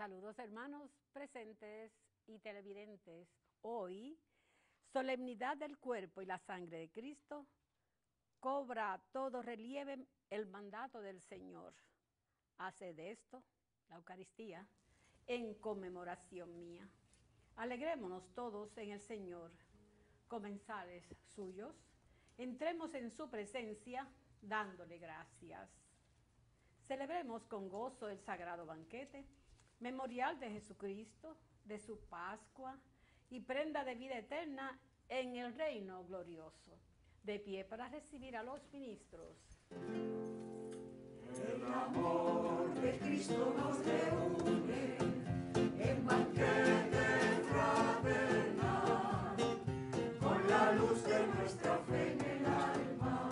Saludos hermanos presentes y televidentes. Hoy, solemnidad del cuerpo y la sangre de Cristo, cobra todo relieve el mandato del Señor. Haced esto, la Eucaristía, en conmemoración mía. Alegrémonos todos en el Señor, comensales suyos, entremos en su presencia dándole gracias. Celebremos con gozo el sagrado banquete, memorial de Jesucristo, de su Pascua y prenda de vida eterna en el reino glorioso. De pie para recibir a los ministros. El amor de Cristo nos reúne en banquete fraternal, con la luz de nuestra fe en el alma.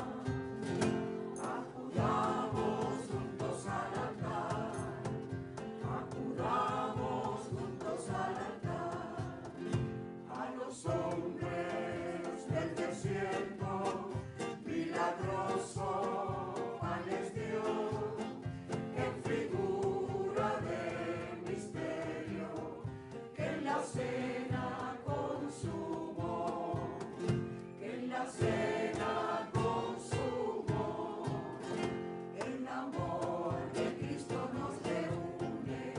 Acudamos juntos al altar, acudamos juntos al altar, a los hombres del desierto, milagroso. Cena consumo, que en la cena consumo, el amor de Cristo nos reúne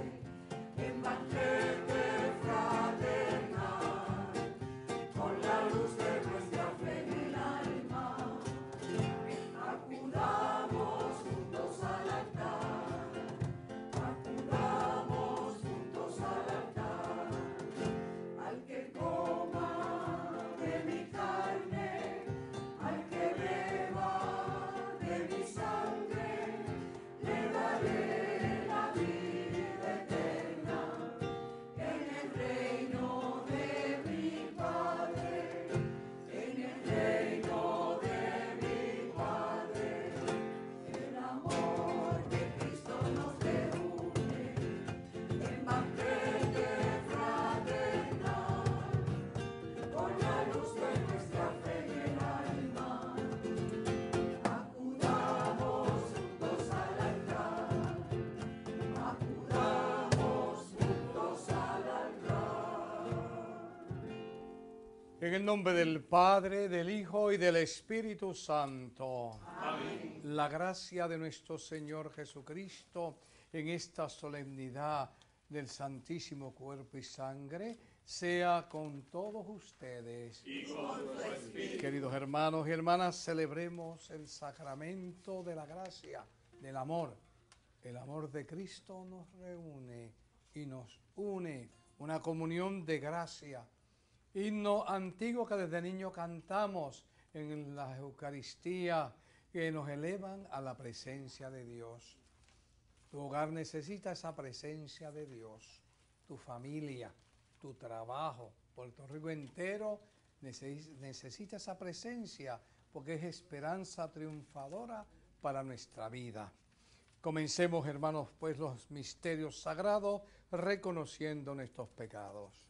en banquete fraternal, con la luz de nuestra fe en el alma. Acudamos juntos al altar, acudamos juntos al altar. Al que coma de mi carne, al que beba de mi sangre, le daré la vida eterna en el reino de mi Padre, en el reino de mi Padre. El amor de Cristo nos reúne en banquete fraternal, con la luz de nuestra fe en el alma. Acudamos juntos al altar, acudamos juntos al altar. En el nombre del Padre, del Hijo y del Espíritu Santo. Amén. La gracia de nuestro Señor Jesucristo en esta solemnidad del Santísimo Cuerpo y Sangre sea con todos ustedes. Y con tu espíritu. Queridos hermanos y hermanas, celebremos el sacramento de la gracia, del amor. El amor de Cristo nos reúne y nos une, una comunión de gracia. Himno antiguo que desde niño cantamos en la Eucaristía, que nos elevan a la presencia de Dios. Tu hogar necesita esa presencia de Dios, tu familia, tu trabajo, Puerto Rico entero necesita esa presencia porque es esperanza triunfadora para nuestra vida. Comencemos, hermanos, pues los misterios sagrados reconociendo nuestros pecados.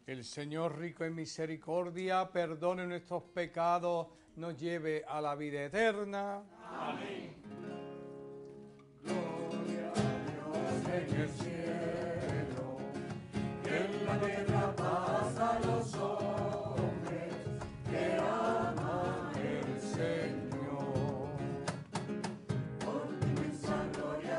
El Señor rico en misericordia, perdone nuestros pecados, nos lleve a la vida eterna. Amén. Gloria a Dios en el cielo, que en la tierra paz a los hombres que aman el Señor. Por tu inmensa gloria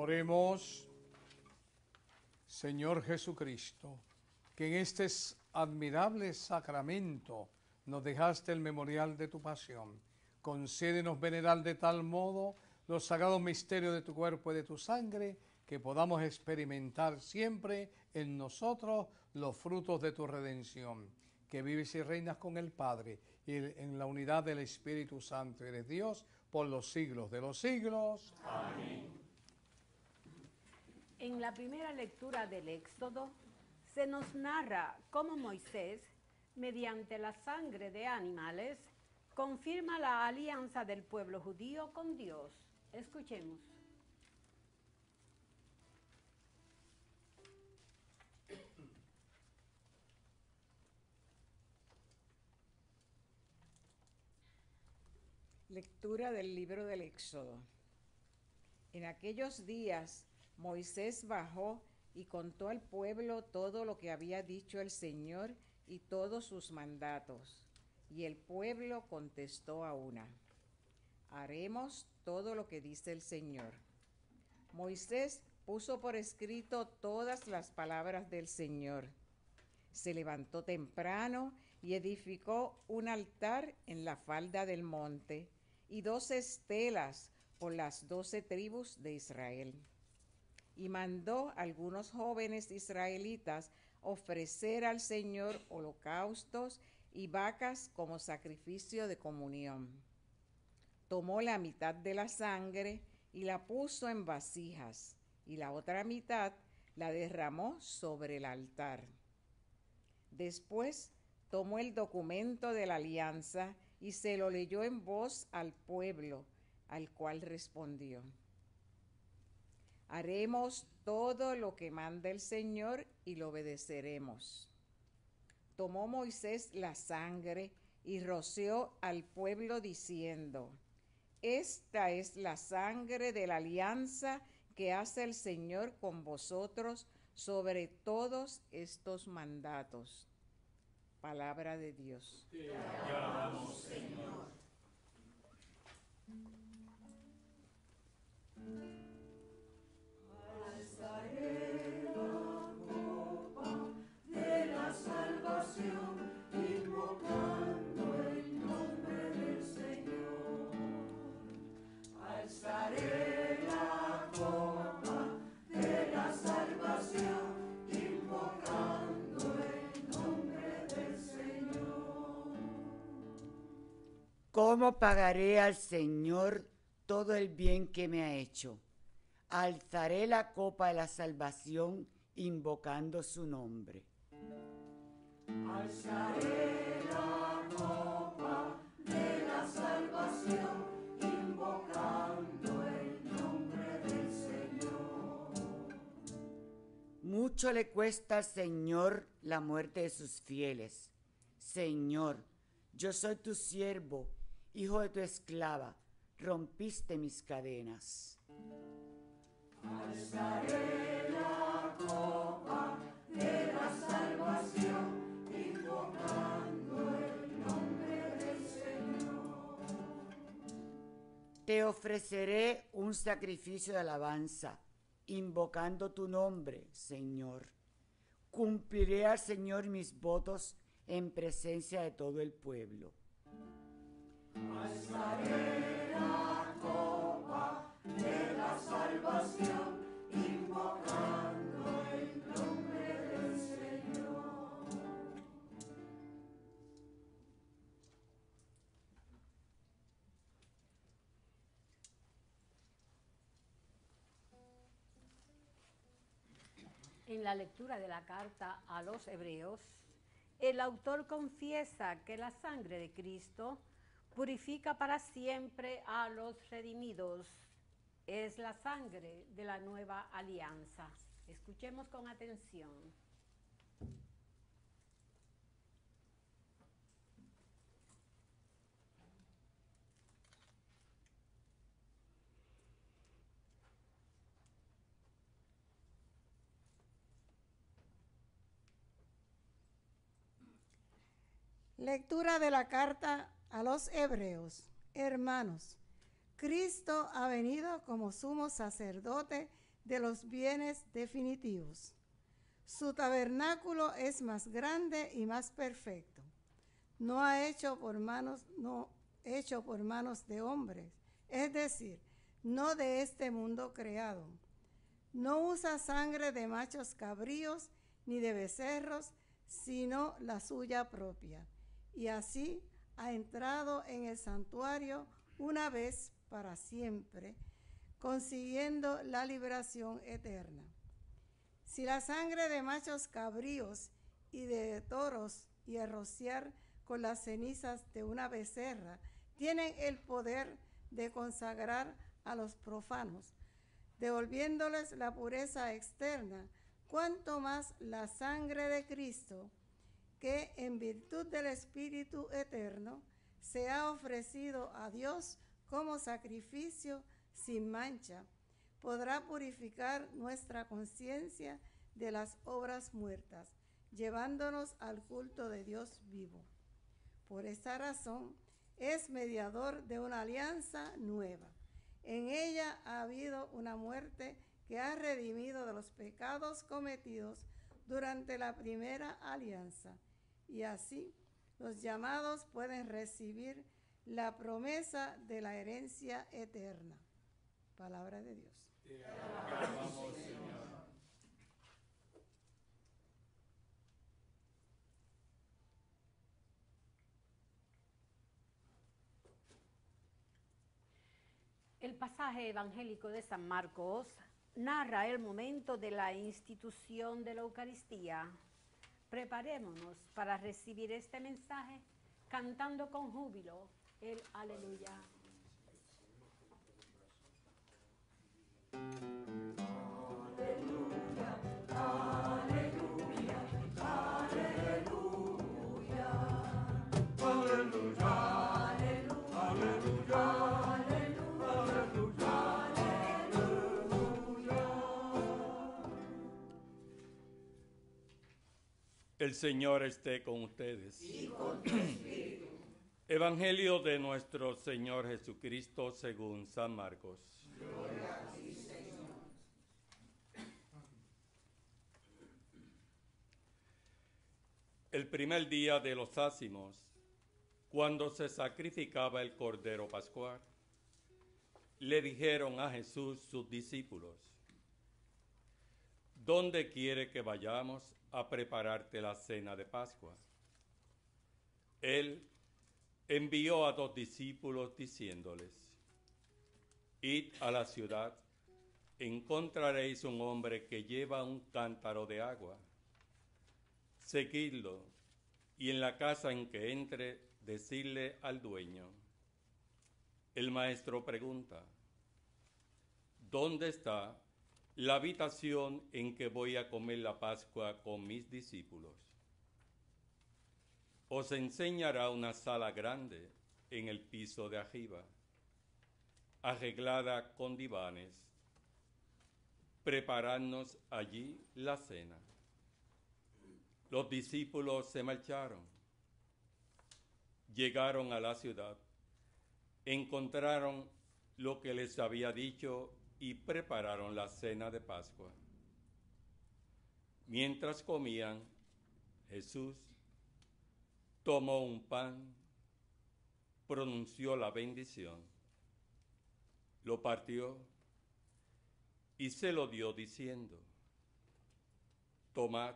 Oremos. Señor Jesucristo, que en este admirable sacramento nos dejaste el memorial de tu pasión. Concédenos venerar de tal modo los sagrados misterios de tu cuerpo y de tu sangre, que podamos experimentar siempre en nosotros los frutos de tu redención. Que vives y reinas con el Padre y en la unidad del Espíritu Santo. Eres Dios por los siglos de los siglos. Amén. En la primera lectura del Éxodo se nos narra cómo Moisés, mediante la sangre de animales, confirma la alianza del pueblo judío con Dios. Escuchemos. Lectura del libro del Éxodo. En aquellos días Moisés bajó y contó al pueblo todo lo que había dicho el Señor y todos sus mandatos. Y el pueblo contestó a una: haremos todo lo que dice el Señor. Moisés puso por escrito todas las palabras del Señor. Se levantó temprano y edificó un altar en la falda del monte y 12 estelas por las 12 tribus de Israel. Y mandó a algunos jóvenes israelitas ofrecer al Señor holocaustos y vacas como sacrificio de comunión. Tomó la mitad de la sangre y la puso en vasijas, y la otra mitad la derramó sobre el altar. Después tomó el documento de la alianza y se lo leyó en voz al pueblo, al cual respondió: haremos todo lo que manda el Señor y lo obedeceremos. Tomó Moisés la sangre y roció al pueblo diciendo: esta es la sangre de la alianza que hace el Señor con vosotros sobre todos estos mandatos. Palabra de Dios. Te alabamos, Señor. Alzaré la copa de la salvación, invocando el nombre del Señor. Alzaré la copa de la salvación, invocando el nombre del Señor. ¿Cómo pagaré al Señor todo el bien que me ha hecho? Alzaré la copa de la salvación invocando su nombre. Alzaré la copa de la salvación, invocando el nombre del Señor. Mucho le cuesta al Señor la muerte de sus fieles. Señor, yo soy tu siervo, hijo de tu esclava, rompiste mis cadenas. Alzaré la copa de la salvación, invocando el nombre del Señor. Te ofreceré un sacrificio de alabanza, invocando tu nombre, Señor. Cumpliré al Señor mis votos en presencia de todo el pueblo. Alzaré la copa de la salvación, invocando el nombre del Señor. En la lectura de la carta a los Hebreos, el autor confiesa que la sangre de Cristo purifica para siempre a los redimidos. Es la sangre de la nueva alianza. Escuchemos con atención. Lectura de la carta a los Hebreos. Hermanos, Cristo ha venido como sumo sacerdote de los bienes definitivos. Su tabernáculo es más grande y más perfecto, no hecho por manos de hombres, es decir, no de este mundo creado. No usa sangre de machos cabríos ni de becerros, sino la suya propia, y así ha entrado en el santuario una vez para siempre, consiguiendo la liberación eterna. Si la sangre de machos cabríos y de toros y el rociar con las cenizas de una becerra tienen el poder de consagrar a los profanos, devolviéndoles la pureza externa, cuanto más la sangre de Cristo, que en virtud del Espíritu eterno se ha ofrecido a Dios como sacrificio sin mancha, podrá purificar nuestra conciencia de las obras muertas, llevándonos al culto de Dios vivo. Por esta razón es mediador de una alianza nueva. En ella ha habido una muerte que ha redimido de los pecados cometidos durante la primera alianza, y así los llamados pueden recibir la promesa de la herencia eterna. Palabra de Dios. Te alabamos, Señor. El pasaje evangélico de San Marcos narra el momento de la institución de la Eucaristía. Preparémonos para recibir este mensaje cantando con júbilo el aleluya. El Señor esté con ustedes. Y con tu espíritu. Evangelio de nuestro Señor Jesucristo según San Marcos. Gloria a ti, Señor. El primer día de los ácimos, cuando se sacrificaba el Cordero Pascual, le dijeron a Jesús sus discípulos: ¿Dónde quiere que vayamos a prepararte la cena de Pascua? Él envió a 2 discípulos diciéndoles: Id a la ciudad, encontraréis un hombre que lleva un cántaro de agua. Seguidlo, y en la casa en que entre, decidle al dueño: el maestro pregunta, ¿dónde está la habitación en que voy a comer la Pascua con mis discípulos? Os enseñará una sala grande en el piso de arriba, arreglada con divanes. Preparadnos allí la cena. Los discípulos se marcharon. Llegaron a la ciudad, encontraron lo que les había dicho y prepararon la cena de Pascua. Mientras comían, Jesús tomó un pan, pronunció la bendición, lo partió y se lo dio diciendo: tomad,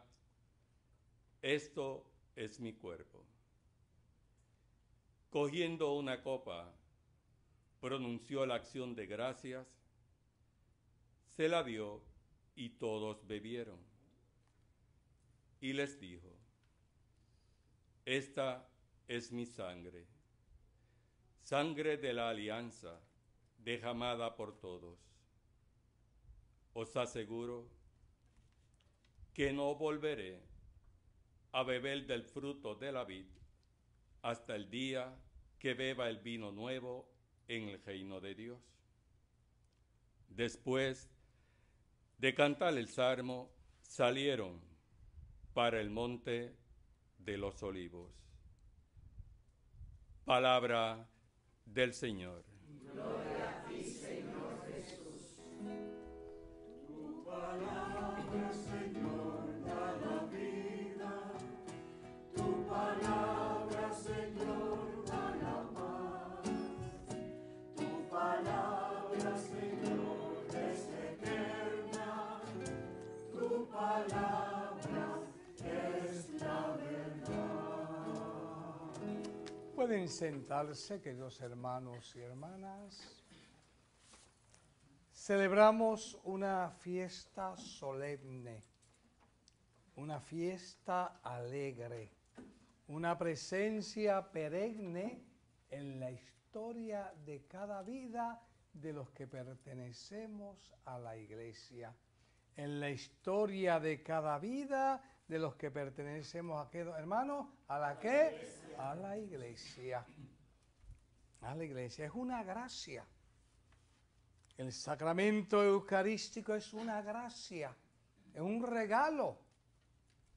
esto es mi cuerpo. Cogiendo una copa, pronunció la acción de gracias, se la dio y todos bebieron. Y les dijo: esta es mi sangre, sangre de la alianza, derramada por todos. Os aseguro que no volveré a beber del fruto de la vid hasta el día que beba el vino nuevo en el reino de Dios. Después de cantar el salmo, salieron para el monte de los olivos. Palabra del Señor. Gloria a ti, Señor Jesús. Pueden sentarse, queridos hermanos y hermanas. Celebramos una fiesta solemne, una fiesta alegre, una presencia perenne en la historia de cada vida de los que pertenecemos a la iglesia. En la historia de cada vida de los que pertenecemos a qué, hermanos, ¿a la qué? A la iglesia. A la iglesia. Es una gracia. El sacramento eucarístico es una gracia, es un regalo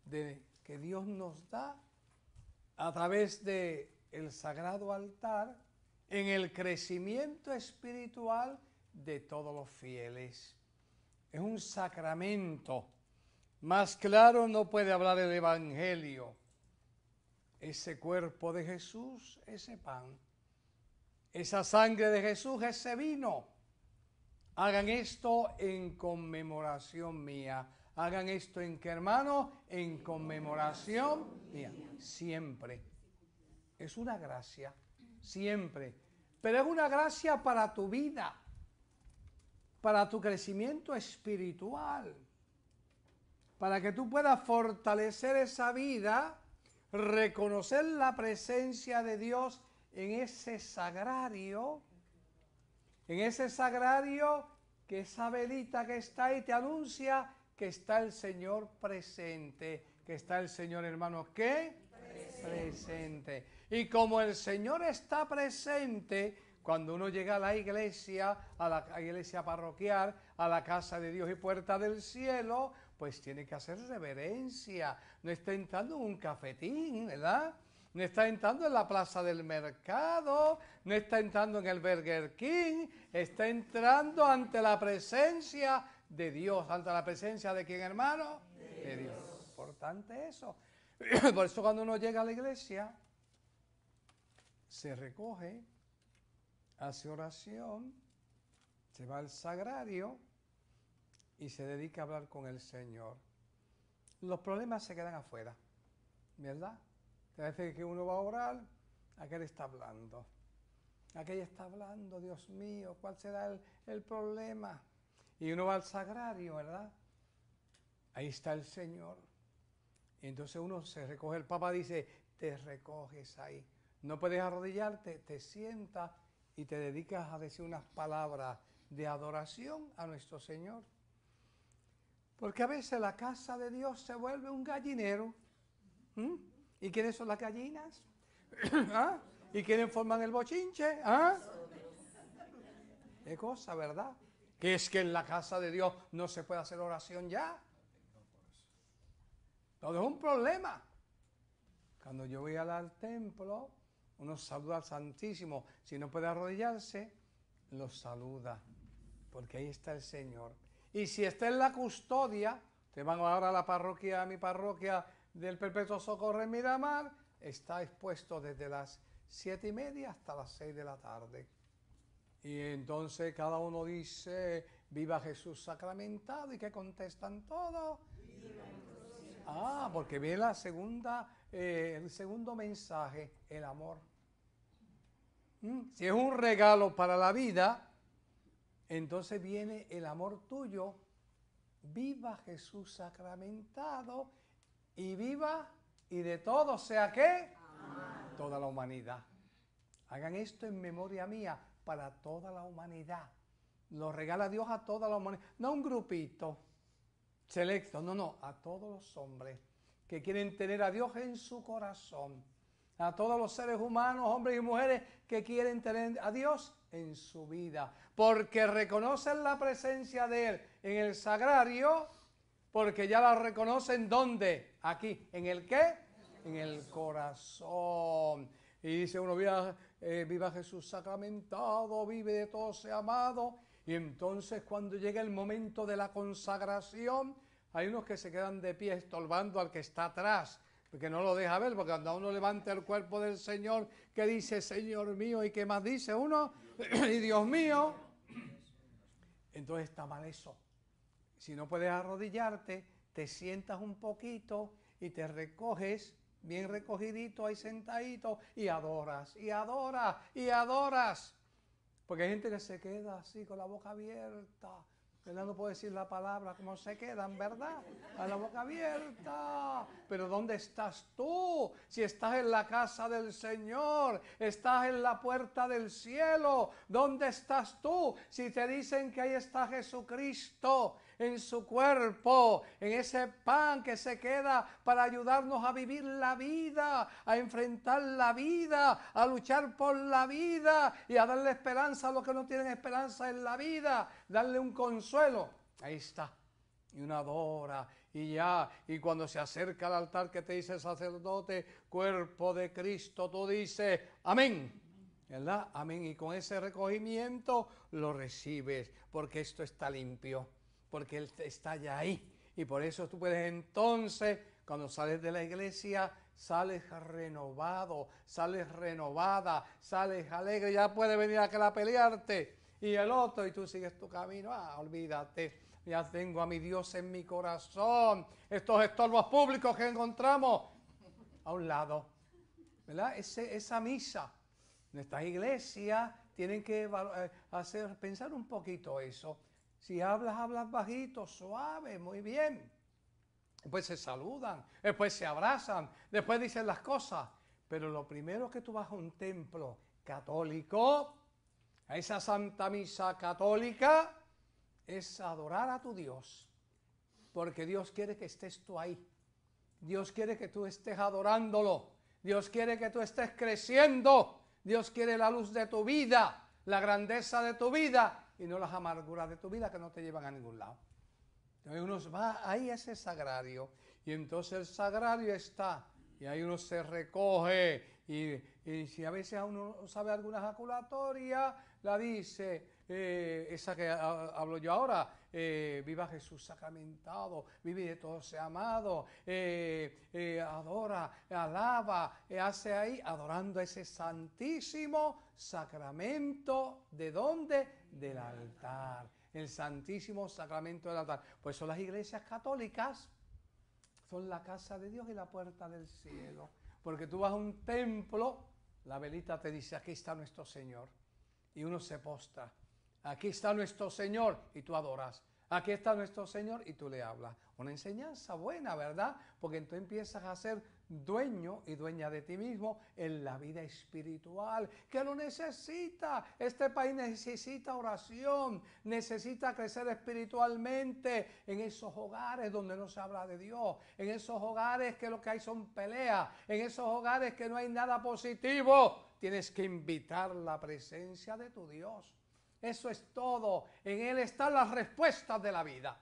que Dios nos da a través del sagrado altar en el crecimiento espiritual de todos los fieles. Es un sacramento. Más claro no puede hablar el Evangelio. Ese cuerpo de Jesús, ese pan. Esa sangre de Jesús, ese vino. Hagan esto en conmemoración mía. Hagan esto en qué, hermano, en conmemoración mía. Siempre. Es una gracia. Siempre. Pero es una gracia para tu vida. Para tu crecimiento espiritual. Para que tú puedas fortalecer esa vida, reconocer la presencia de Dios en ese sagrario que esa velita que está ahí te anuncia que está el Señor presente, que está el Señor, hermanos, ¿qué? Presente. Y como el Señor está presente, cuando uno llega a la iglesia parroquial, a la casa de Dios y puerta del cielo, pues tiene que hacer reverencia. No está entrando en un cafetín, ¿verdad? No está entrando en la plaza del mercado, no está entrando en el Burger King, está entrando ante la presencia de Dios. ¿Ante la presencia de quién, hermano? De Dios. Importante eso. Por eso cuando uno llega a la iglesia, se recoge, hace oración, se va al sagrario y se dedica a hablar con el Señor. Los problemas se quedan afuera, ¿verdad? A veces que uno va a orar, aquel está hablando. Aquella está hablando, Dios mío, ¿cuál será el problema? Y uno va al sagrario, ¿verdad? Ahí está el Señor. Y entonces uno se recoge, el Papa dice, te recoges ahí. No puedes arrodillarte, te sientas y te dedicas a decir unas palabras de adoración a nuestro Señor. Porque a veces la casa de Dios se vuelve un gallinero. ¿Y quiénes son las gallinas? ¿Ah? ¿Y quiénes forman el bochinche? ¿Ah? Qué cosa, ¿verdad? Que es que en la casa de Dios no se puede hacer oración ya. Todo es un problema. Cuando yo voy al templo, uno saluda al Santísimo. Si no puede arrodillarse, lo saluda. Porque ahí está el Señor. Y si está en la custodia, te van ahora a la parroquia, a mi parroquia del Perpetuo Socorro en Miramar, está expuesto desde las 7:30 hasta las 6 de la tarde. Y entonces cada uno dice, viva Jesús sacramentado, ¿y qué contestan todos? Porque viene el segundo mensaje, el amor. Si es un regalo para la vida, entonces viene el amor tuyo. Viva Jesús sacramentado y viva y de todo sea ¿qué? Amar. Toda la humanidad. Hagan esto en memoria mía para toda la humanidad. Lo regala Dios a toda la humanidad. No a un grupito selecto, no, a todos los hombres que quieren tener a Dios en su corazón. A todos los seres humanos, hombres y mujeres que quieren tener a Dios en su vida. Porque reconocen la presencia de Él en el sagrario, porque ya la reconocen ¿dónde? Aquí. ¿En el qué? En el corazón. Y dice uno, viva Jesús sacramentado, vive de todo sea amado. Y entonces cuando llega el momento de la consagración, hay unos que se quedan de pie estorbando al que está atrás, porque no lo deja ver, porque cuando uno levanta el cuerpo del Señor, que dice, Señor mío, ¿y qué más dice uno? Y Dios mío. Entonces está mal eso. Si no puedes arrodillarte, te sientas un poquito y te recoges bien recogidito, ahí sentadito, y adoras, y adoras, y adoras. Porque hay gente que se queda así con la boca abierta, ¿verdad? No puedo decir la palabra como se quedan, ¿verdad? A la boca abierta. Pero ¿dónde estás tú? Si estás en la casa del Señor, estás en la puerta del cielo, ¿dónde estás tú? Si te dicen que ahí está Jesucristo en su cuerpo, en ese pan que se queda para ayudarnos a vivir la vida, a enfrentar la vida, a luchar por la vida y a darle esperanza a los que no tienen esperanza en la vida, darle un consuelo. Ahí está. Y uno adora y ya, y cuando se acerca al altar que te dice el sacerdote, cuerpo de Cristo, tú dices, amén. ¿Verdad? Amén. Y con ese recogimiento lo recibes, porque esto está limpio, porque Él está ya ahí. Y por eso tú puedes entonces, cuando sales de la iglesia, sales renovado, sales renovada, sales alegre, ya puedes venir a pelearte. Y el otro, y tú sigues tu camino, olvídate, ya tengo a mi Dios en mi corazón. Estos estorbos públicos que encontramos a un lado, ¿verdad? Esa misa, nuestras iglesias tienen que pensar un poquito eso. Si hablas bajito, suave, muy bien. Después se saludan, después se abrazan, después dicen las cosas. Pero lo primero que tú vas a un templo católico, a esa Santa Misa católica, es adorar a tu Dios. Porque Dios quiere que estés tú ahí. Dios quiere que tú estés adorándolo. Dios quiere que tú estés creciendo. Dios quiere la luz de tu vida, la grandeza de tu vida y no las amarguras de tu vida que no te llevan a ningún lado. Entonces uno va ahí a ese sagrario y entonces el sagrario está y ahí uno se recoge y si a veces uno sabe alguna ejaculatoria, la dice, esa que hablo yo ahora, viva Jesús sacramentado, vive de todo sea amado, adora, alaba, hace ahí adorando ese santísimo sacramento. ¿De dónde? Del altar. El santísimo sacramento del altar. Pues son las iglesias católicas, son la casa de Dios y la puerta del cielo. Porque tú vas a un templo, la velita te dice, aquí está nuestro Señor. Y uno se postra. Aquí está nuestro Señor y tú adoras. Aquí está nuestro Señor y tú le hablas. Una enseñanza buena, ¿verdad? Porque entonces empiezas a ser dueño y dueña de ti mismo en la vida espiritual, que lo necesita. Este país necesita oración, necesita crecer espiritualmente en esos hogares donde no se habla de Dios, en esos hogares que lo que hay son peleas, en esos hogares que no hay nada positivo. Tienes que invitar la presencia de tu Dios. Eso es todo. En Él están las respuestas de la vida.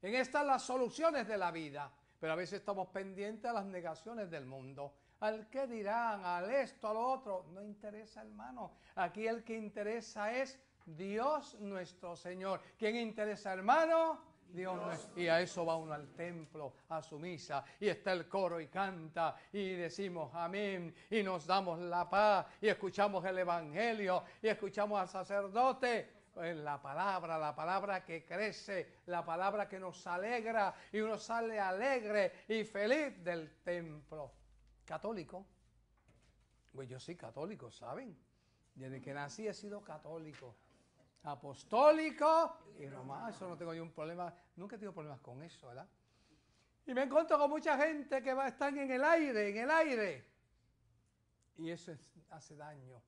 En Él están las soluciones de la vida. Pero a veces estamos pendientes a las negaciones del mundo. Al qué dirán, al esto, al otro. No interesa, hermano. Aquí el que interesa es Dios nuestro Señor. ¿Quién interesa, hermano? Dios nuestro. Y a eso va uno al templo, a su misa. Y está el coro y canta. Y decimos amén. Y nos damos la paz. Y escuchamos el evangelio. Y escuchamos al sacerdote. La palabra que crece, la palabra que nos alegra y uno sale alegre y feliz del templo. Católico. Pues yo soy católico, ¿saben? Desde que nací he sido católico. Apostólico y romano. Eso no tengo yo un problema, nunca he tenido problemas con eso, ¿verdad? Y me encuentro con mucha gente que están en el aire. Y eso hace daño,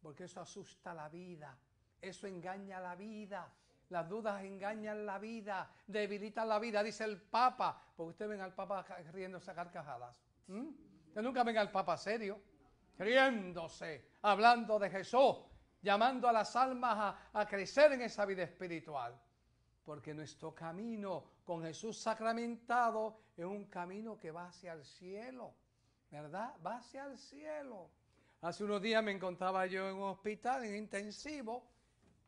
porque eso asusta la vida. Eso engaña la vida. Las dudas engañan la vida, debilitan la vida, dice el Papa. Porque ustedes ven al Papa riéndose a carcajadas. Ustedes nunca ven al Papa serio, riéndose, hablando de Jesús, llamando a las almas a crecer en esa vida espiritual. Porque nuestro camino con Jesús sacramentado es un camino que va hacia el cielo, ¿verdad? Va hacia el cielo. Hace unos días me encontraba yo en un hospital, en intensivo.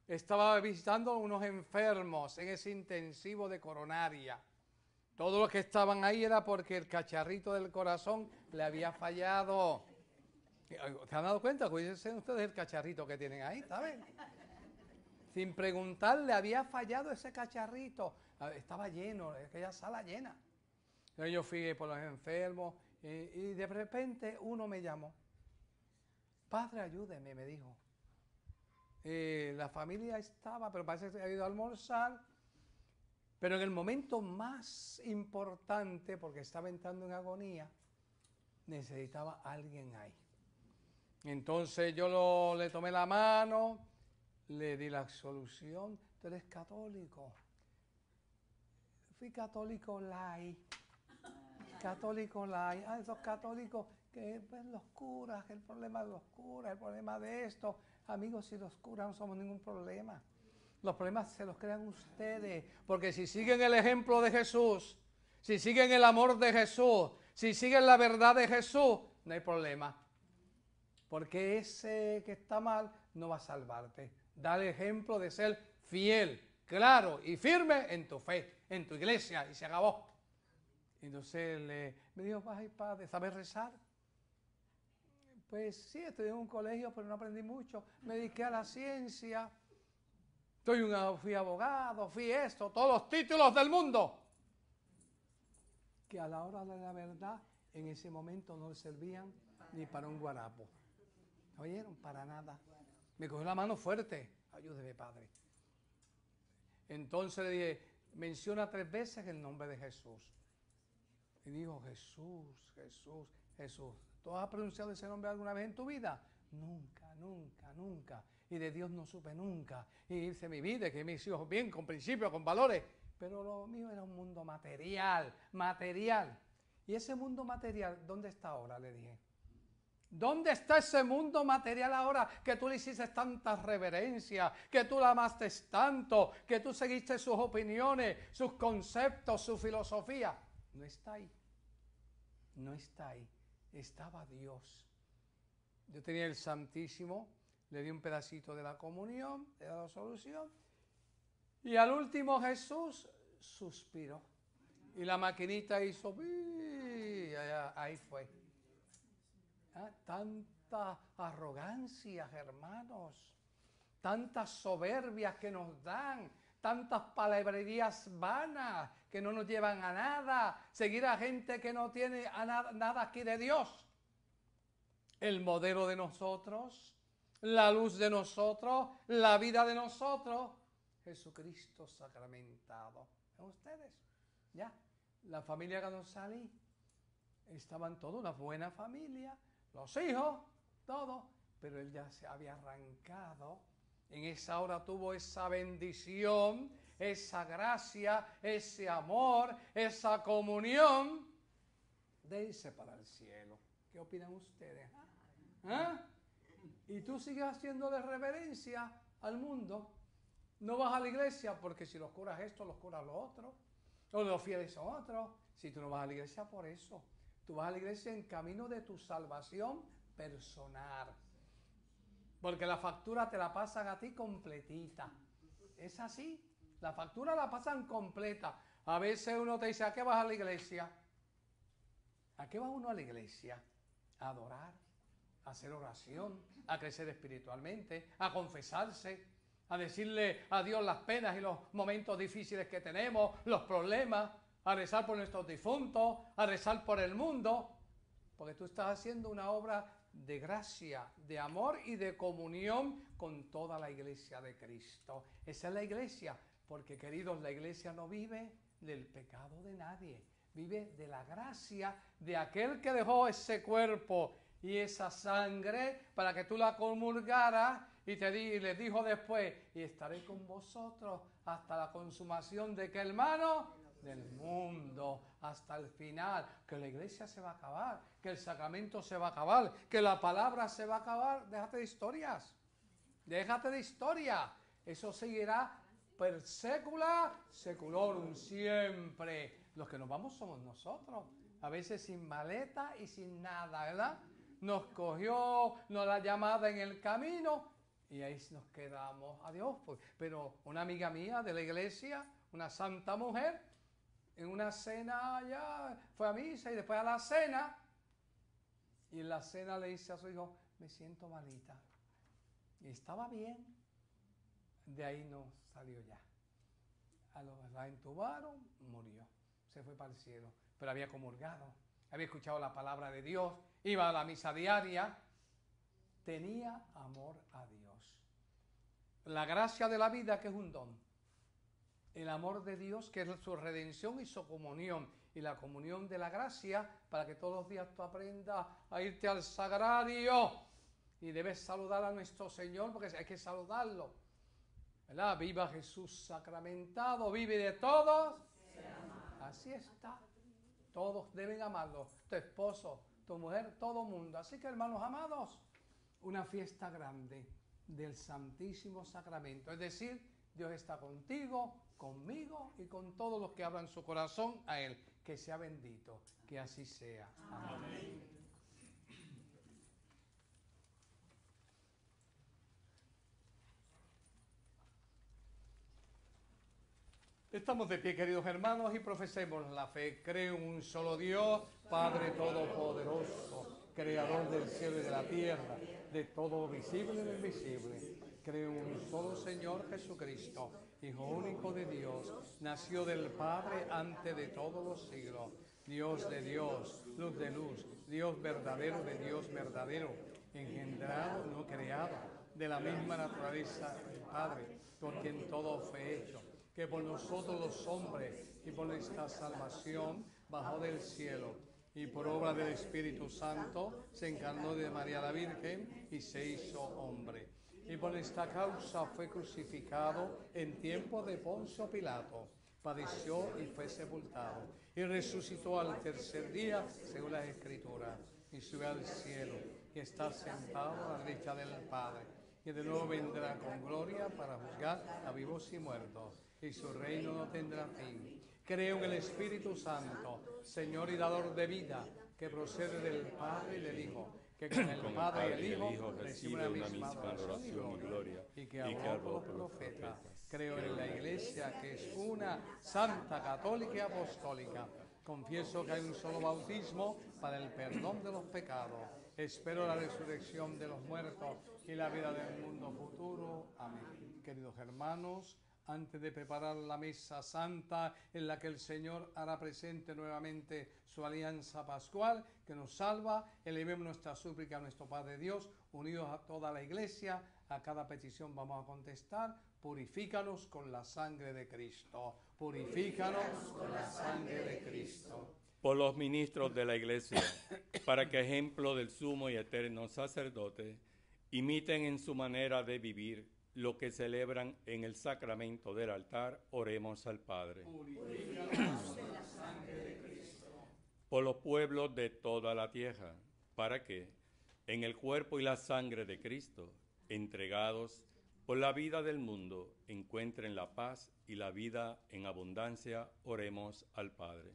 Estaba visitando a unos enfermos en ese intensivo de coronaria. Todos los que estaban ahí era porque el cacharrito del corazón le había fallado. ¿Se han dado cuenta? Cuídense ustedes el cacharrito que tienen ahí, ¿saben? Sin preguntar, le había fallado ese cacharrito. Estaba lleno, aquella sala llena. Entonces yo fui por los enfermos Y de repente uno me llamó. Padre, ayúdeme, me dijo. La familia estaba, pero parece que había ido a almorzar. Pero en el momento más importante, porque estaba entrando en agonía, necesitaba alguien ahí. Entonces yo le tomé la mano, le di la solución. Tú eres católico. Fui católico light. Católico light. Esos católicos que pues, los curas, el problema de los curas, el problema de esto. Amigos, si los curas no somos ningún problema. Los problemas se los crean ustedes, porque si siguen el ejemplo de Jesús, si siguen el amor de Jesús, si siguen la verdad de Jesús, no hay problema. Porque ese que está mal no va a salvarte. Da el ejemplo de ser fiel, claro y firme en tu fe, en tu iglesia, y se acabó. Entonces me dijo, ay padre, ¿sabes rezar? Pues sí, estudié en un colegio, pero no aprendí mucho. Me dediqué a la ciencia. Fui abogado, fui esto, todos los títulos del mundo. Que a la hora de la verdad, en ese momento no le servían ni para un guarapo. ¿Oyeron? Para nada. Me cogió la mano fuerte. Ayúdeme, padre. Entonces le dije, menciona 3 veces el nombre de Jesús. Y dijo, Jesús, Jesús, Jesús. ¿Tú has pronunciado ese nombre alguna vez en tu vida? Nunca, nunca, nunca. Y de Dios no supe nunca. Y hice mi vida, que mis hijos bien, con principios, con valores. Pero lo mío era un mundo material, material. Y ese mundo material, ¿dónde está ahora? Le dije. ¿Dónde está ese mundo material ahora que tú le hiciste tanta reverencia, que tú la amaste tanto, que tú seguiste sus opiniones, sus conceptos, su filosofía? No está ahí. No está ahí. Estaba Dios. Yo tenía el Santísimo, le di un pedacito de la comunión, de la solución, y al último Jesús suspiró. Y la maquinita hizo, ahí fue. Tanta arrogancia, hermanos, tantas soberbias que nos dan, tantas palabrerías vanas que no nos llevan a nada, seguir a gente que no tiene nada aquí de Dios. El modelo de nosotros, la luz de nosotros, la vida de nosotros, Jesucristo sacramentado. ¿Ven ustedes? Ya, la familia cuando salí, estaban todos, una buena familia, los hijos, todo, pero él ya se había arrancado. En esa hora tuvo esa bendición, esa gracia, ese amor, esa comunión de irse para el cielo. ¿Qué opinan ustedes? ¿Ah? Y tú sigues haciéndole reverencia al mundo. No vas a la iglesia porque si los curas esto, los curas lo otro. O los fieles son otros. Si tú no vas a la iglesia por eso. Tú vas a la iglesia en camino de tu salvación personal. Porque la factura te la pasan a ti completita. Es así. La factura la pasan completa. A veces uno te dice, ¿a qué vas a la iglesia? ¿A qué va uno a la iglesia? A adorar, a hacer oración, a crecer espiritualmente, a confesarse, a decirle a Dios las penas y los momentos difíciles que tenemos, los problemas, a rezar por nuestros difuntos, a rezar por el mundo, porque tú estás haciendo una obra de gracia, de amor y de comunión con toda la iglesia de Cristo. Esa es la iglesia, porque queridos, la iglesia no vive del pecado de nadie, vive de la gracia de aquel que dejó ese cuerpo y esa sangre para que tú la comulgaras y le dijo después, y estaré con vosotros hasta la consumación de qué, hermano, del mundo, hasta el final, que la iglesia se va a acabar, que el sacramento se va a acabar, que la palabra se va a acabar. Déjate de historias, déjate de historia, eso seguirá per secula seculorum, siempre. Los que nos vamos somos nosotros, a veces sin maleta y sin nada, ¿verdad? Nos cogió la llamada en el camino y ahí nos quedamos. Adiós. Pues. Pero una amiga mía de la iglesia, una santa mujer, en una cena ya fue a misa y después a la cena, y en la cena le dice a su hijo, me siento malita. Y estaba bien. De ahí no salió ya. La entubaron, murió. Se fue para el cielo. Pero había comulgado, había escuchado la palabra de Dios, iba a la misa diaria, tenía amor a Dios. La gracia de la vida, que es un don. El amor de Dios, que es su redención y su comunión. Y la comunión de la gracia, para que todos los días tú aprendas a irte al sagrario. Y debes saludar a nuestro Señor, porque hay que saludarlo, ¿verdad? Viva Jesús sacramentado, vive de todos. Así está. Todos deben amarlo. Tu esposo, tu mujer, todo mundo. Así que, hermanos amados, una fiesta grande del Santísimo Sacramento. Es decir, Dios está contigo, conmigo y con todos los que abran su corazón a Él. Que sea bendito, que así sea. Amén. Estamos de pie, queridos hermanos, y profesemos la fe. Creo en un solo Dios, Padre Todopoderoso, Creador del cielo y de la tierra, de todo lo visible y lo invisible. Creo en un solo Señor Jesucristo, Hijo único de Dios, nació del Padre antes de todos los siglos. Dios de Dios, luz de luz, Dios verdadero de Dios verdadero, engendrado, no creado, de la misma naturaleza del Padre, por quien todo fue hecho, que por nosotros los hombres y por nuestra salvación bajó del cielo, y por obra del Espíritu Santo se encarnó de María la Virgen y se hizo hombre. Y por esta causa fue crucificado en tiempo de Poncio Pilato, padeció y fue sepultado, y resucitó al tercer día, según las Escrituras, y subió al cielo, y está sentado a la derecha del Padre, y de nuevo vendrá con gloria para juzgar a vivos y muertos, y su reino no tendrá fin. Creo en el Espíritu Santo, Señor y dador de vida, que procede del Padre y del Hijo, que con el Padre y el Hijo recibe una misma adoración y gloria, y que habló por los profetas. Creo en la Iglesia, que es una, santa, católica y apostólica. Confieso que hay un solo bautismo para el perdón de los pecados. Espero la resurrección de los muertos y la vida del mundo futuro. Amén. Queridos hermanos, antes de preparar la mesa santa en la que el Señor hará presente nuevamente su alianza pascual que nos salva, elevemos nuestra súplica a nuestro Padre Dios, unidos a toda la Iglesia. A cada petición vamos a contestar: purifícanos con la sangre de Cristo. Purifícanos con la sangre de Cristo. Por los ministros de la Iglesia, para que ejemplo del sumo y eterno sacerdote, imiten en su manera de vivir lo que celebran en el sacramento del altar, oremos al Padre. Por los pueblos de toda la tierra, para que, en el cuerpo y la sangre de Cristo, entregados por la vida del mundo, encuentren la paz y la vida en abundancia, oremos al Padre.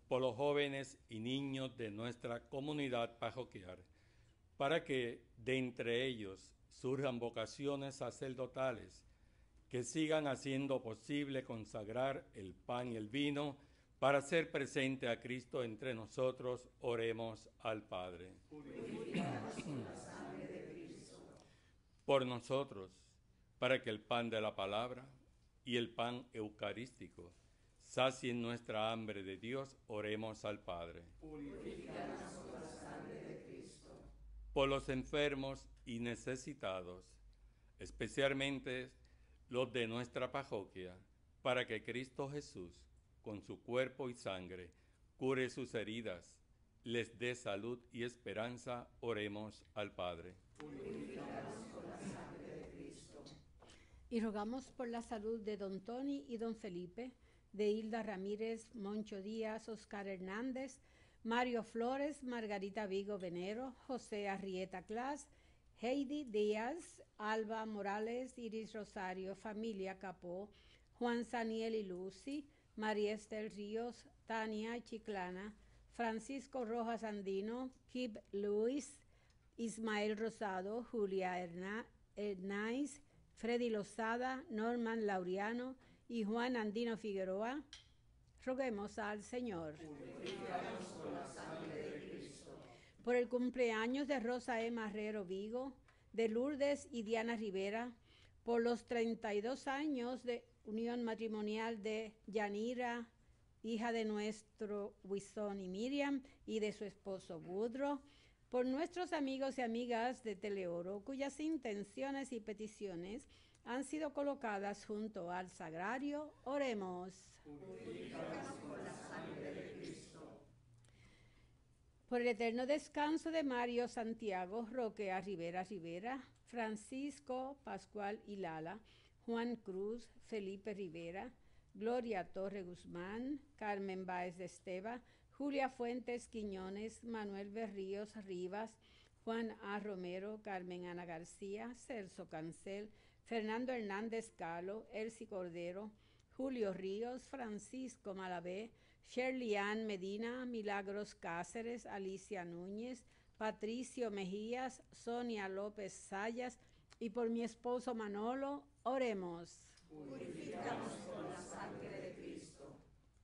Por los jóvenes y niños de nuestra comunidad parroquial, para que de entre ellos surjan vocaciones sacerdotales que sigan haciendo posible consagrar el pan y el vino para hacer presente a Cristo entre nosotros, oremos al Padre. Por nosotros, para que el pan de la palabra y el pan eucarístico sacien nuestra hambre de Dios, oremos al Padre. Por los enfermos y necesitados, especialmente los de nuestra parroquia, para que Cristo Jesús, con su cuerpo y sangre, cure sus heridas, les dé salud y esperanza, oremos al Padre. Y rogamos por la salud de don Tony y don Felipe, de Hilda Ramírez, Moncho Díaz, Oscar Hernández, Mario Flores, Margarita Vigo Venero, José Arrieta Clas, Heidi Díaz, Alba Morales, Iris Rosario, familia Capó, Juan Saniel y Lucy, María Estel Ríos, Tania Chiclana, Francisco Rojas Andino, Kip Luis, Ismael Rosado, Julia Hernández, Freddy Lozada, Norman Laureano y Juan Andino Figueroa. Roguemos al Señor. Por el cumpleaños de Rosa E. Marrero Vigo, de Lourdes y Diana Rivera, por los 32 años de unión matrimonial de Yanira hija de nuestro Wisson y Miriam, y de su esposo Woodrow, por nuestros amigos y amigas de Teleoro, cuyas intenciones y peticiones han sido colocadas junto al sagrario. Oremos. Por el eterno descanso de Mario Santiago Roquea Rivera Rivera, Francisco Pascual Hilala, Juan Cruz, Felipe Rivera, Gloria Torre Guzmán, Carmen Báez de Esteva, Julia Fuentes Quiñones, Manuel Berríos Rivas, Juan A. Romero, Carmen Ana García, Celso Cancel, Fernando Hernández Calo, Elsie Cordero, Julio Ríos, Francisco Malavé, Shirley Ann Medina, Milagros Cáceres, Alicia Núñez, Patricio Mejías, Sonia López Sayas, y por mi esposo Manolo. Oremos. Purifícanos con la sangre de Cristo.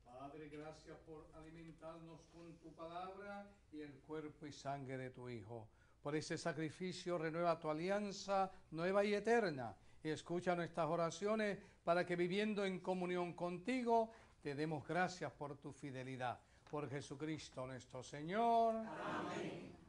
Padre, gracias por alimentarnos con tu palabra y el cuerpo y sangre de tu Hijo. Por ese sacrificio renueva tu alianza nueva y eterna, y escucha nuestras oraciones para que, viviendo en comunión contigo, te demos gracias por tu fidelidad. Por Jesucristo nuestro Señor. Amén.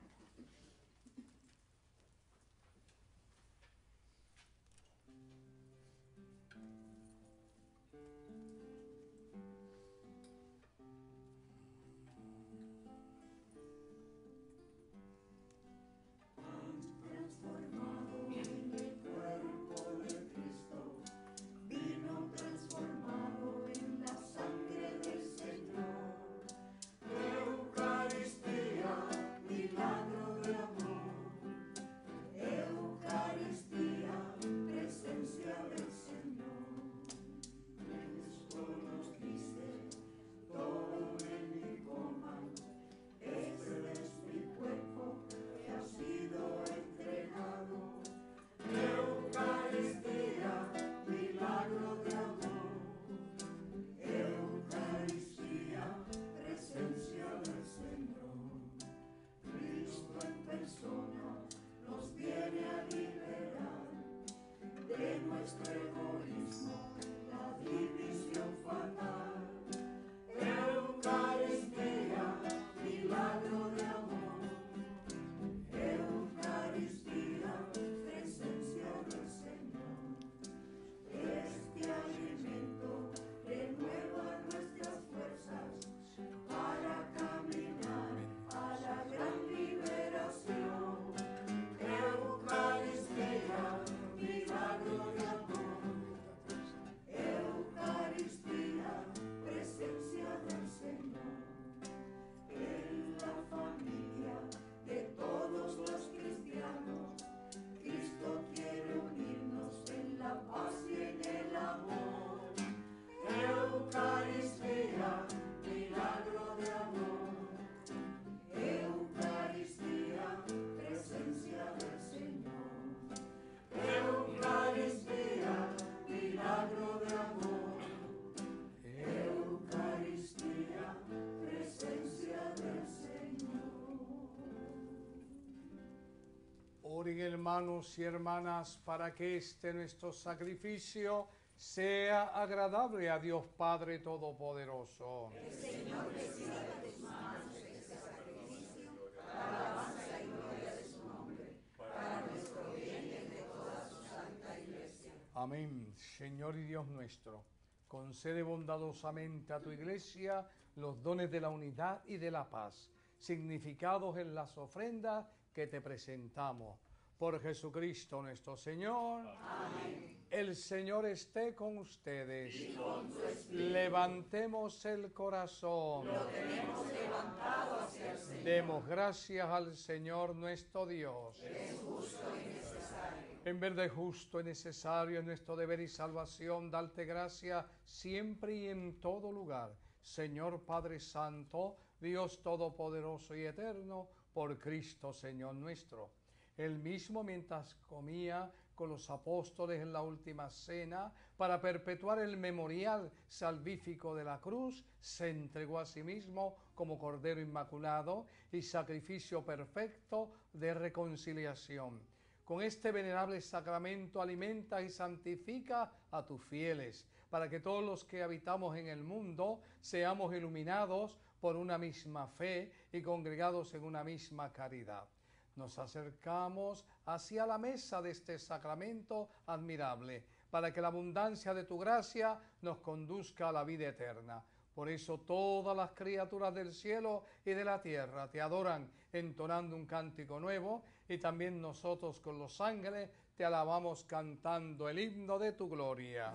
Oren, hermanos y hermanas, para que este nuestro sacrificio sea agradable a Dios Padre Todopoderoso. El Señor reciba de tus manos este sacrificio para alabanza y gloria de su nombre, para nuestro bien y el de toda su santa Iglesia. Amén. Señor y Dios nuestro, concede bondadosamente a tu Iglesia los dones de la unidad y de la paz, significados en las ofrendas que te presentamos. Por Jesucristo nuestro Señor. Amén. El Señor esté con ustedes. Y con tu espíritu. Levantemos el corazón. Lo tenemos levantado hacia el Señor. Demos gracias al Señor nuestro Dios. Es justo y necesario. En verdad es justo y necesario, es nuestro deber y salvación darte gracias siempre y en todo lugar. Señor Padre Santo, Dios Todopoderoso y Eterno, por Cristo Señor nuestro. Él mismo, mientras comía con los apóstoles en la última cena, para perpetuar el memorial salvífico de la cruz, se entregó a sí mismo como Cordero Inmaculado y sacrificio perfecto de reconciliación. Con este venerable sacramento alimenta y santifica a tus fieles, para que todos los que habitamos en el mundo seamos iluminados por una misma fe y congregados en una misma caridad. Nos acercamos hacia la mesa de este sacramento admirable, para que la abundancia de tu gracia nos conduzca a la vida eterna. Por eso todas las criaturas del cielo y de la tierra te adoran entonando un cántico nuevo, y también nosotros con los ángeles te alabamos cantando el himno de tu gloria.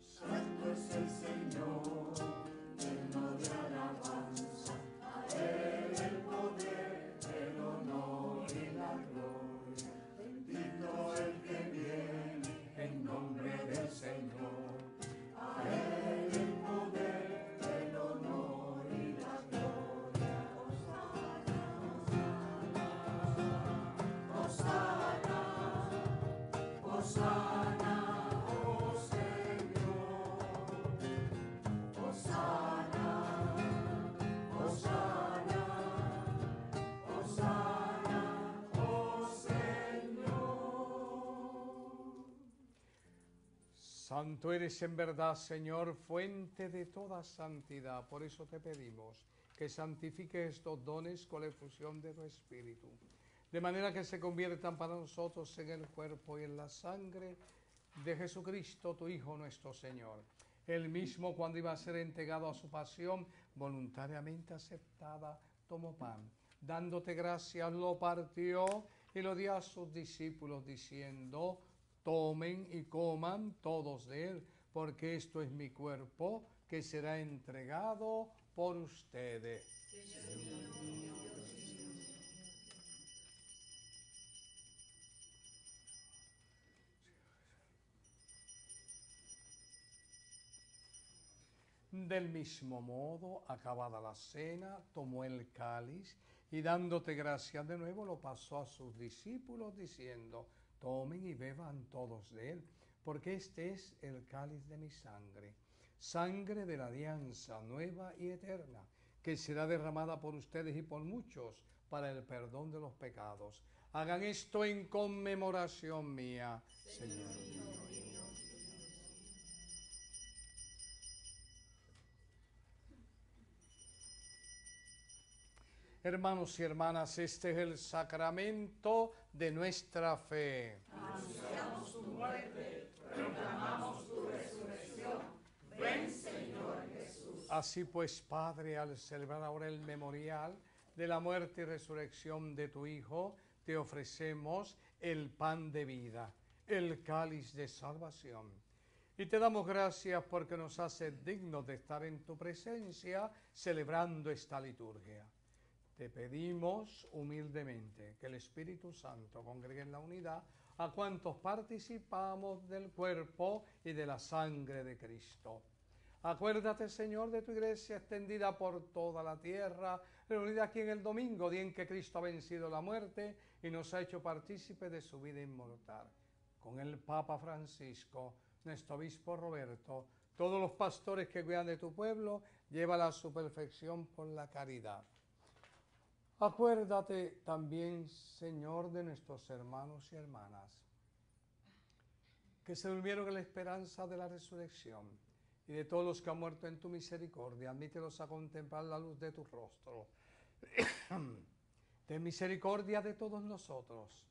Santo es el Señor, lleno de alabanza, a Él el poder, el honor y la gloria. Bendito el que viene en nombre del Señor, a Él el poder, el honor y la gloria. Hosana, Hosana, Hosana, oh Señor. Hosana, Hosana, Hosana, oh Señor. Santo eres en verdad, Señor, fuente de toda santidad. Por eso te pedimos que santifiques estos dones con la efusión de tu Espíritu, de manera que se conviertan para nosotros en el cuerpo y en la sangre de Jesucristo, tu Hijo nuestro Señor. Él mismo, cuando iba a ser entregado a su pasión, voluntariamente aceptada, tomó pan. Dándote gracias, lo partió y lo dio a sus discípulos, diciendo: tomen y coman todos de él, porque esto es mi cuerpo, que será entregado por ustedes. Del mismo modo, acabada la cena, tomó el cáliz y dándote gracias de nuevo, lo pasó a sus discípulos diciendo: tomen y beban todos de él, porque este es el cáliz de mi sangre, sangre de la alianza nueva y eterna, que será derramada por ustedes y por muchos para el perdón de los pecados. Hagan esto en conmemoración mía, Señor. Hermanos y hermanas, este es el sacramento de nuestra fe. Anunciamos tu muerte, proclamamos tu resurrección. Ven, Señor Jesús. Así pues, Padre, al celebrar ahora el memorial de la muerte y resurrección de tu Hijo, te ofrecemos el pan de vida, el cáliz de salvación. Y te damos gracias porque nos haces dignos de estar en tu presencia celebrando esta liturgia. Te pedimos humildemente que el Espíritu Santo congregue en la unidad a cuantos participamos del cuerpo y de la sangre de Cristo. Acuérdate, Señor, de tu iglesia extendida por toda la tierra, reunida aquí en el domingo, día en que Cristo ha vencido la muerte y nos ha hecho partícipes de su vida inmortal. Con el Papa Francisco, nuestro obispo Roberto, todos los pastores que cuidan de tu pueblo, llévala a su perfección por la caridad. Acuérdate también, Señor, de nuestros hermanos y hermanas que se durmieron en la esperanza de la resurrección, y de todos los que han muerto en tu misericordia. Admítelos a contemplar la luz de tu rostro. Ten misericordia de todos nosotros.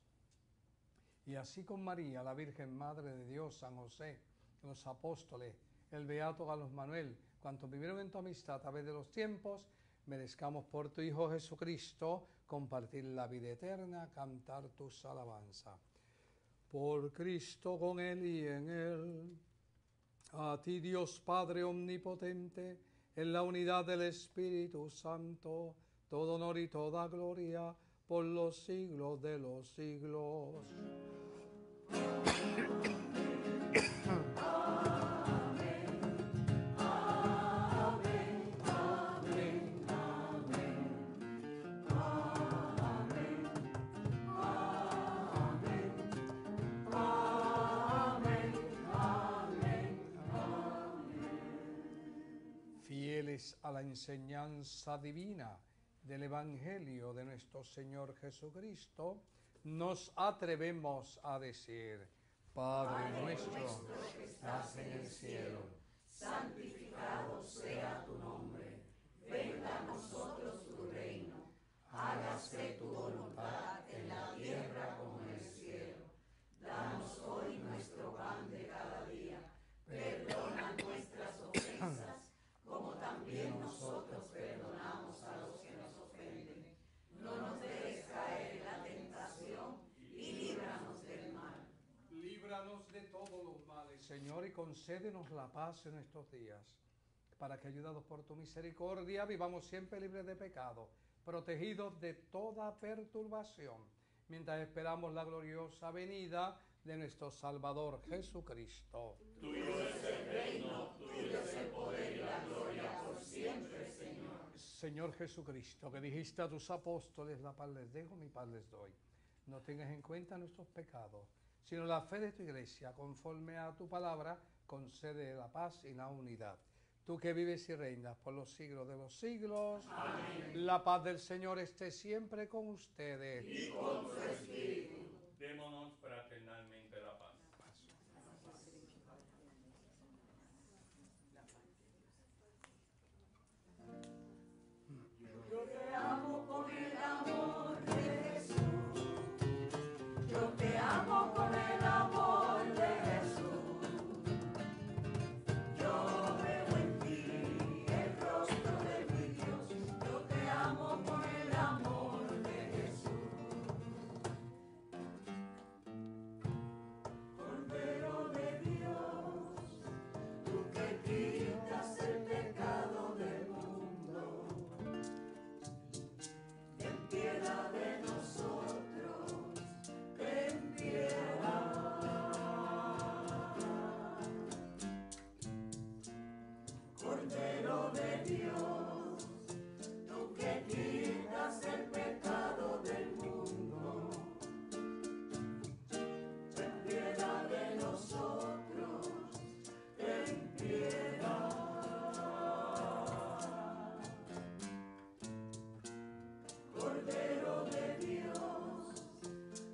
Y así con María, la Virgen Madre de Dios, San José, los apóstoles, el beato Carlos Manuel, cuantos vivieron en tu amistad a través de los tiempos, merezcamos por tu Hijo Jesucristo compartir la vida eterna, cantar tus alabanzas. Por Cristo, con Él y en Él, a ti Dios Padre omnipotente, en la unidad del Espíritu Santo, todo honor y toda gloria por los siglos de los siglos. Fieles a la enseñanza divina del Evangelio de nuestro Señor Jesucristo, nos atrevemos a decir: Padre nuestro, que estás en el cielo, santificado sea tu nombre. Venga a nosotros tu reino. Hágase tu voluntad en la tierra como en el cielo. Danos hoy nuestro pan de cada día. Perdona nuestras ofensas, como también nosotros perdonamos a los que nos ofenden. No nos dejes caer en la tentación y líbranos del mal. líbranos de todos los males, Señor, y concédenos la paz en estos días, para que, ayudados por tu misericordia, vivamos siempre libres de pecado, protegidos de toda perturbación, mientras esperamos la gloriosa venida de nuestro Salvador Jesucristo. Tuyo es el reino, tuyo es el poder y la gloria por siempre, Señor. Señor Jesucristo, que dijiste a tus apóstoles, la paz les dejo, mi paz les doy. No tengas en cuenta nuestros pecados, sino la fe de tu iglesia, conforme a tu palabra, concede la paz y la unidad. Tú que vives y reinas por los siglos de los siglos, amén. La paz del Señor esté siempre con ustedes. Y con tu espíritu. Démonos fraternalmente la paz. Yo te amo con el amor de Jesús. Yo te amo con el amor de Jesús. Yo veo en ti el rostro de mi Dios. Yo te amo con el amor de Jesús. Cordero de Dios, tú que quitas el pecado del mundo, ten piedad de nosotros, ten piedad. Cordero de Dios, tú que quitas el pecado del mundo, ten piedad de nosotros, ten piedad. Cordero de Dios,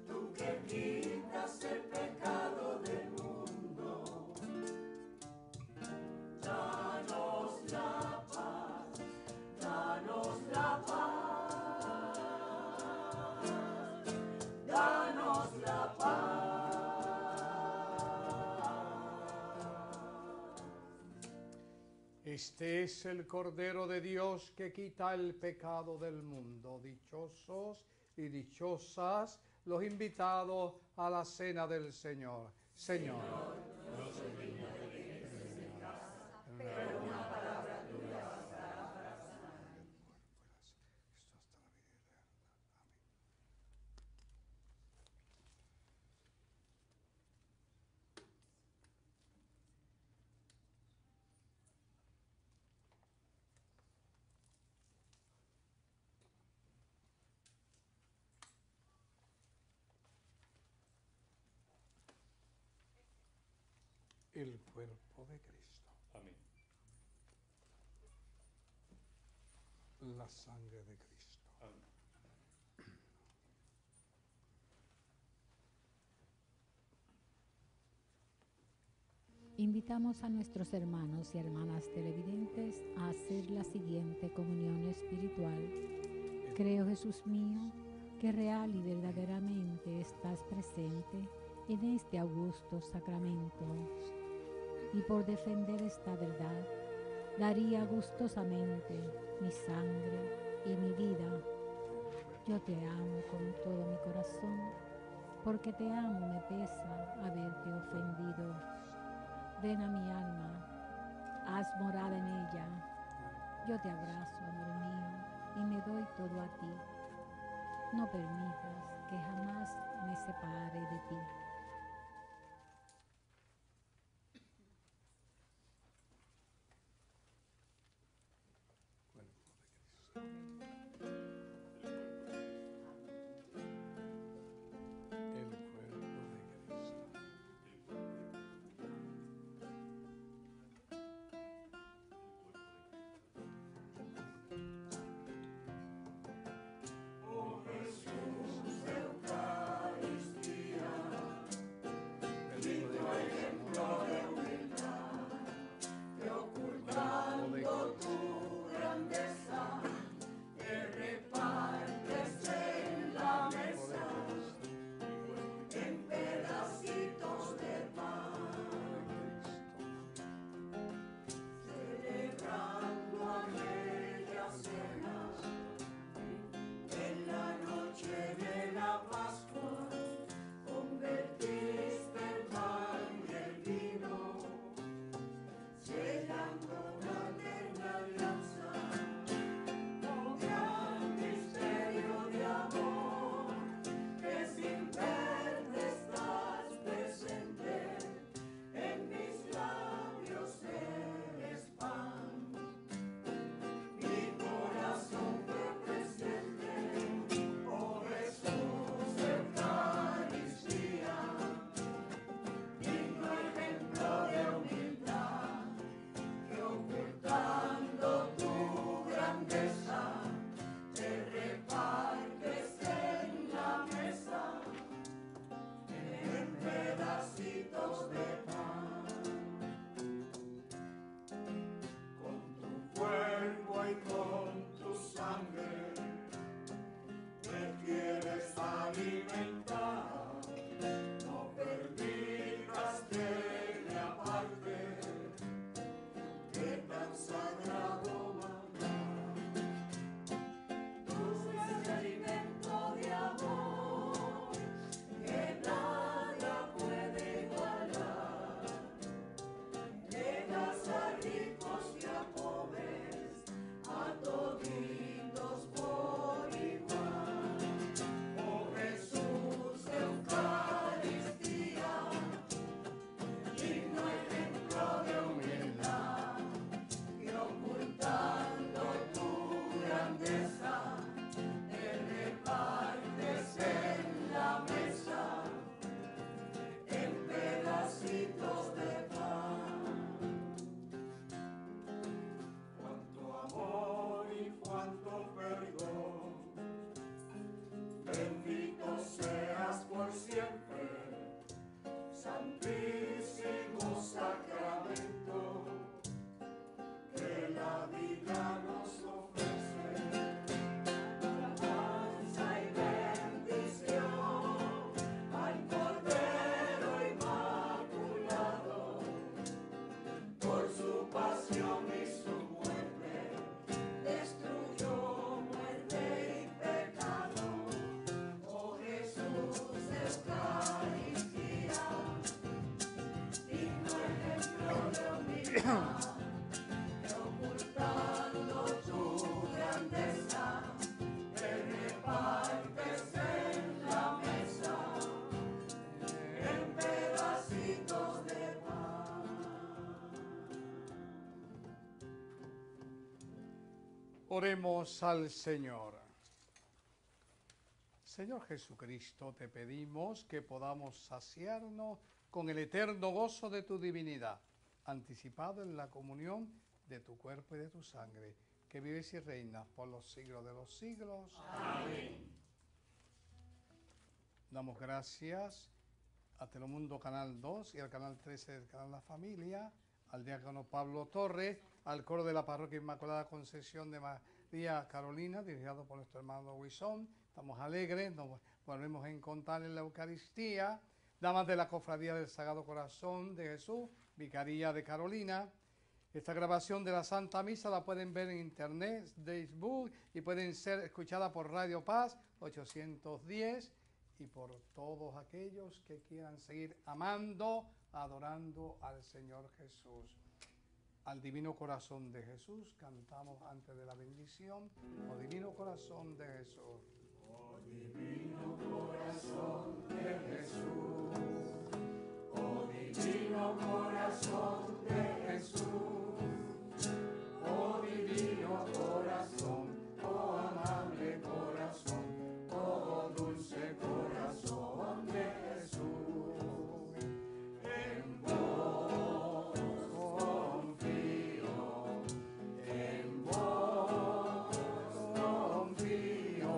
tú que quitas el pecado del mundo, danos la paz, danos la paz, danos la paz. Este es el Cordero de Dios que quita el pecado del mundo. Dichosos y dichosas los invitados a la cena del Señor. Señor, No soy digno de que entres en mi casa, pero una palabra tuya bastará para sanarme. el cuerpo de Cristo, Amén. la sangre de Cristo. Amén. Invitamos a nuestros hermanos y hermanas televidentes a hacer la siguiente comunión espiritual. Creo, Jesús mío, que real y verdaderamente estás presente en este augusto sacramento. Y por defender esta verdad, daría gustosamente mi sangre y mi vida. Yo te amo con todo mi corazón, porque te amo me pesa haberte ofendido. Ven a mi alma, haz morada en ella. Yo te abrazo, amor mío, y me doy todo a ti. No permitas que jamás me separe de ti. El cuerpo de Cristo. Oh Jesús de Eucaristía, ocultando tu grandeza, te repartes en la mesa, en pedacitos de pan. Oremos al Señor. Señor Jesucristo, te pedimos que podamos saciarnos con el eterno gozo de tu divinidad, anticipado en la comunión de tu cuerpo y de tu sangre, que vives y reinas por los siglos de los siglos. Amén. Damos gracias a Telemundo Canal 2 y al Canal 13 del Canal La Familia, al diácono Pablo Torres, al coro de la Parroquia Inmaculada Concepción de María Carolina, dirigido por nuestro hermano Huizón. Estamos alegres, nos volvemos a encontrar en la Eucaristía. Damas de la Cofradía del Sagrado Corazón de Jesús, Vicaría de Carolina. Esta grabación de la Santa Misa la pueden ver en internet, Facebook, y pueden ser escuchadas por Radio Paz 810 y por todos aquellos que quieran seguir amando, adorando al Señor Jesús. Al Divino Corazón de Jesús cantamos antes de la bendición. Oh Divino Corazón de Jesús. Oh Divino Corazón de Jesús, oh Divino Corazón de Jesús, oh Divino Corazón, oh amable corazón, oh dulce corazón de Jesús. En vos confío, en vos confío,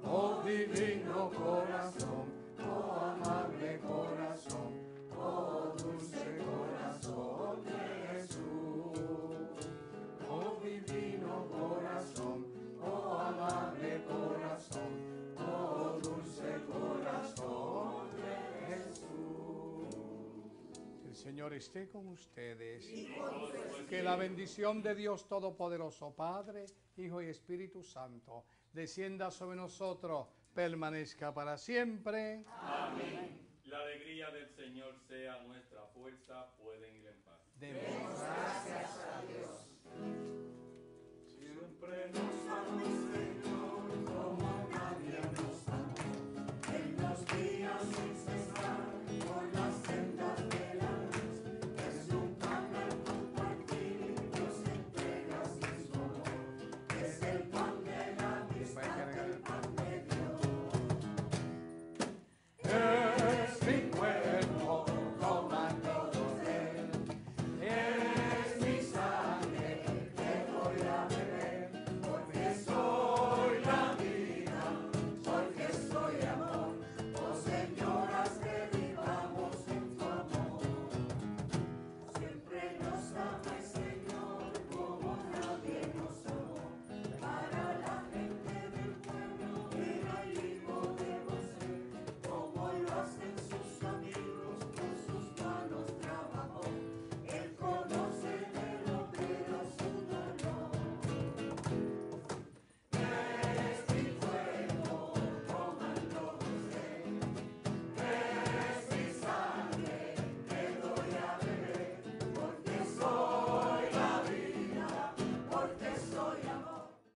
oh Divino Corazón, oh amable corazón, oh dulce corazón de Jesús. Oh Divino Corazón, oh amable corazón, oh dulce corazón de Jesús. El Señor esté con ustedes. Que la bendición de Dios Todopoderoso, Padre, Hijo y Espíritu Santo, descienda sobre nosotros, permanezca para siempre. Amén. La alegría del Señor sea nuestra fuerza. Pueden ir en paz. Demos Gracias a Dios. Siempre nos amó el Señor como nadie nos amó. En los días sin cesar por las sendas de la luz. Es un pan al compartir, Dios entrega sin su amor. Es el pan